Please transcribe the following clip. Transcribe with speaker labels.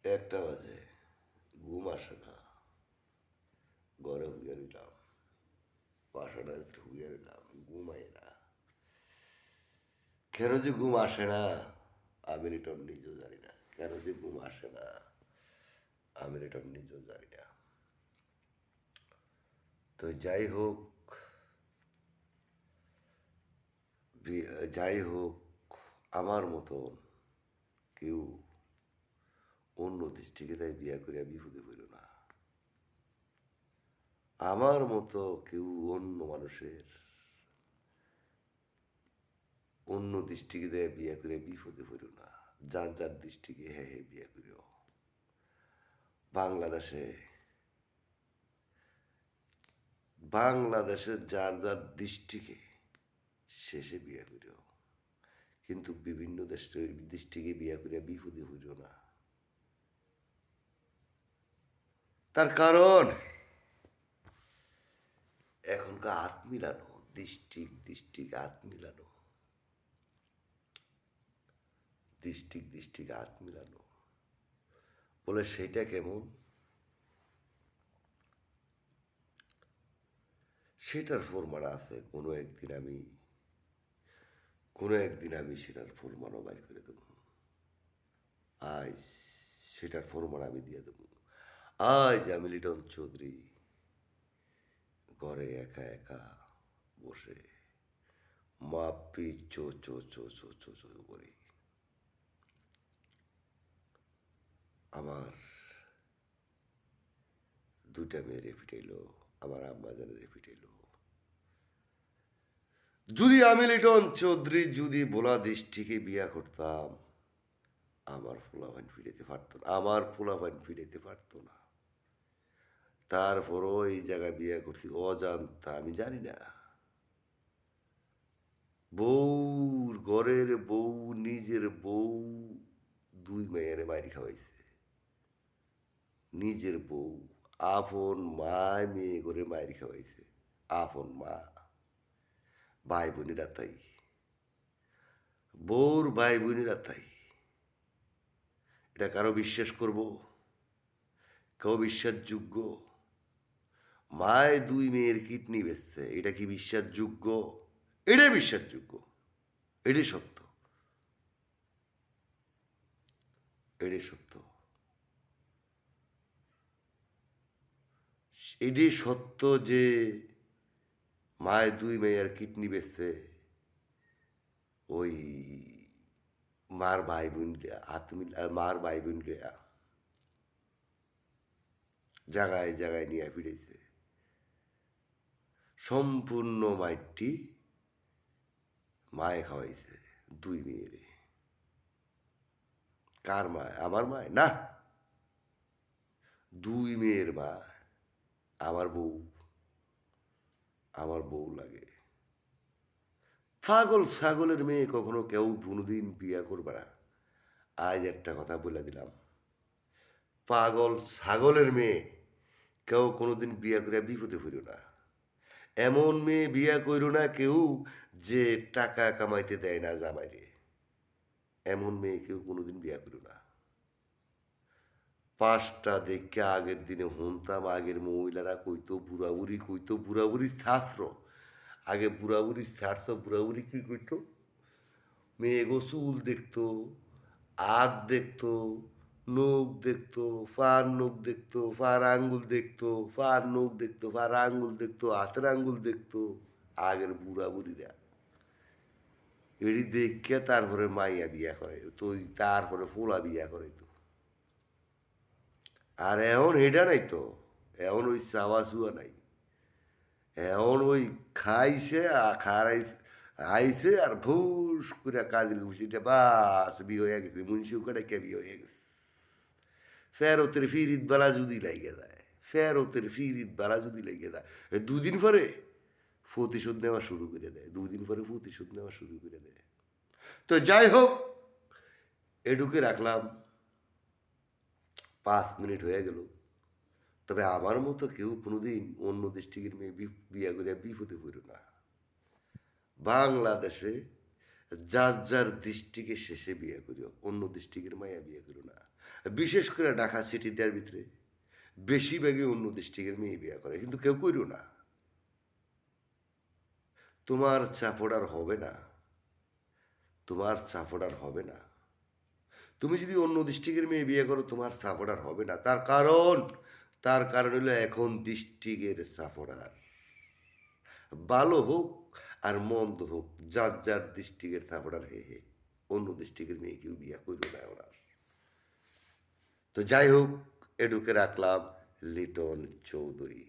Speaker 1: একটা বাজে, ঘুম আসে না, ঘরে হুইয়া রইলাম, বাসাটার ভিতরে হুইয়া রইলাম, ঘুমাই না। কেন যে ঘুম আসে না আমি রিটার্ন নিজেও জানি না। কেন যে ঘুম আসে না আমি রিটার্ন নিজেও জানি না। তো যাই হোক, যাই হোক, আমার মতন কেউ অন্য দৃষ্টিকে তাই বিয়া করিয়া বিপদে হইল না। আমার মতো কেউ অন্য মানুষের অন্য দৃষ্টিকে দেয় বিয়া করে বিপদে হইল না। যার যার দৃষ্টিকে হ্যাঁ হ্যাঁ বিয়া করিও। বাংলাদেশে বাংলাদেশের যার যার দৃষ্টিকে শেষে বিয়া করিও, কিন্তু বিভিন্ন দেশের দৃষ্টিকে বিয়া করিয়া বিপদে হইল না। তার কারণ এখনকার হাত মিলানো, দৃষ্টিকে হাত মিলানো, দৃষ্টিকে হাত মিলানো বলে সেটা কেমন, সেটার ফরমান আছে। কোনো একদিন আমি সেটার ফরমানও বাইর করে দেবো। আজ সেটার ফরমান আমি দিয়ে দেবো। আজ আমি লিটন চৌধুরী ঘরে একা একা বসে মাপি চো চো চো চো চো চো করি। আমার দুইটা মেয়ে রেপিটাইলো, আমার আম্মা জানে রেপিটাইলো। যদি আমি লিটন চৌধুরী যদি ভোলা দৃষ্টিকে বিয়া করতাম, আমার পোলাপান ফিরাইতে পারতো না, আমার পোলাপান ফিরাইতে পারতো না। তারপরও এই জায়গায় বিয়ে করছি অজান্তা, আমি জানি না। বউর ঘরের বউ, নিজের বউ, দুই মেয়ের মারি খাওয়াইছে। নিজের বউ, আপন মা মেয়ে করে মারি খাওয়াইছে। আপন মা, ভাই বোনেরা তাই, বউর ভাই বোনেরা তাই। এটা কারো বিশ্বাস করব? কেউ বিশ্বাসযোগ্য? মায় দুই মেয়ের কিডনি বেচছে, এটা কি বিশ্বাসযোগ্য? এটাই বিশ্বাসযোগ্য, এটাই সত্য, এটাই সত্য, এটাই সত্য যে মায় দুই মেয়ের কিডনি বেচছে। ওই মার ভাই বোন হাত মার ভাই বোন জায়গায় জায়গায় নিয়ে ফিরেছে। সম্পূর্ণ মাইটটি মায়ে খাওয়াইছে দুই মেয়েরে। কার মায়? আমার মায় না, দুই মেয়ের মা। আমার বউ, আমার বউ লাগে। পাগল ছাগলের মেয়ে কখনো কেউ কোনোদিন বিয়া করবে না। আজ একটা কথা বলে দিলাম, পাগল ছাগলের মেয়ে কেউ কোনোদিন বিয়া করে বিপদে পড়িও না। এমন মেয়ে বিয়া কইরো না কেউ যে টাকা কামাইতে দেয় না জামাইরে। এমন মেয়ে কেউ কোনোদিন বিয়া করো না। পাঁচটা দেখে আগের দিনে শুনতাম, আগের মহিলারা কইতো, বুড়াবুড়ি কইতো, বুড়াবুড়ির শাস্ত্র। আগে বুড়াবুড়ির শাস্ত্র, বুড়াবুড়ি কি কইতো? মেয়ে গো চুল দেখতো, হাত দেখতো, নখ দেখতো, ফার নখ দেখতো, ফার আঙ্গুল দেখতো, ফার নখ দেখতো, ফার আঙ্গুল দেখতো, হাতের আঙ্গুল দেখতো। আগের বুড়া বুড়িরা এটি দেখে তারপরে মাইয়া বিয়া করে তো, তারপরে পোলা বিয়া করে তো। আর এখন এটা নাই তো, এখন ওই চাওয়া চুয়া নাই। এখন ওই খাইছে আর আইছে আর ভুস করে কাজের ঘুষিটা বাস বিয়ে হয়ে গেছে, মুন্সিও কাটাইকে বিয়ে হয়ে গেছে। ফেরতের ফিরিত বেলা যদি লাগে যায়, ফেরতের ফিরিত বেলা যদি লেগে যায়, দুদিন পরে প্রতিশোধ নেওয়া শুরু করে দেয়, দুদিন পরে প্রতিশোধ নেওয়া শুরু করে দেয়। তো যাই হোক, এটুকে রাখলাম। 5 মিনিট হয়ে গেল। তবে আমার মতো কেউ কোনোদিন অন্য ডিস্ট্রিক্টের মেয়ে বিয়া করিয়া বিপদে পড়ো না। বাংলাদেশে যার যার ডিস্ট্রিক্টের শেষে বিয়ে করিও, অন্য ডিস্ট্রিক্টের মাইয়া বিয়ে করো না। বিশেষ করে ঢাকা সিটিটার ভিতরে বেশিরভাগই অন্য ডিস্ট্রিক্টের মেয়ে বিয়ে করে, কিন্তু কেউ কইরো না। তোমার চাপড়ার হবে না, তোমার চাপড়ার হবে না। তুমি যদি অন্য ডিস্ট্রিক্টের মেয়ে বিয়ে করো, তোমার চাপড়ার হবে না। তার কারণ হলো এখন ডিস্ট্রিক্টের চাপড়ার, ভালো হোক আর মন্দ হোক, যার যার ডিস্ট্রিক্টের চাপড়ার হে হে, অন্য ডিস্ট্রিক্টের মেয়ে কেউ বিয়ে করবে না ওরা। তো যাই হোক, এডুকে রাখলাম লিটন চৌধুরী।